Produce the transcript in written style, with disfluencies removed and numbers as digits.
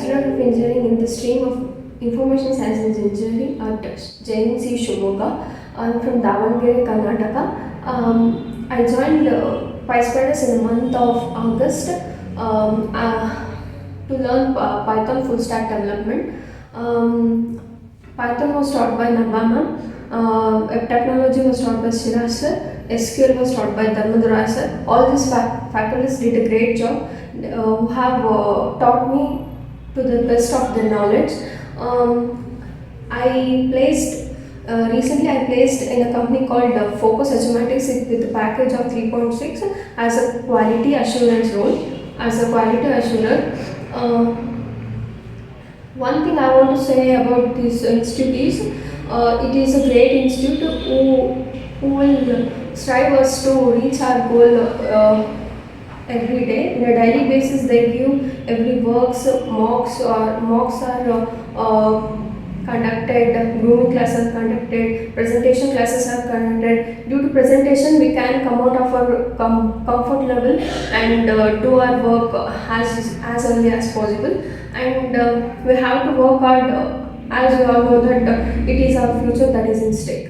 Bachelor of Engineering in the stream of Information Science and Engineering at JNC Shimoga. I'm from Davangere, Karnataka. I joined Jspiders in the month of August to learn Python full stack development. Python was taught by Nabama, web technology was taught by Shiraz sir, SQL was taught by Dharmadhara sir. All these faculties did a great job, who have taught me to the best of their knowledge. I placed recently I placed in a company called Focus Automatics with a package of 3.6 as a quality assurance role, as a quality assurer. One thing I want to say about this institute is it is a great institute who will strive us to reach our goal every day. On a daily basis, they give every mocks are conducted, grooming classes conducted, presentation classes are conducted. Due to presentation, we can come out of our comfort level and do our work as early as possible. And we have to work hard, as we all know that it is our future that is in stake.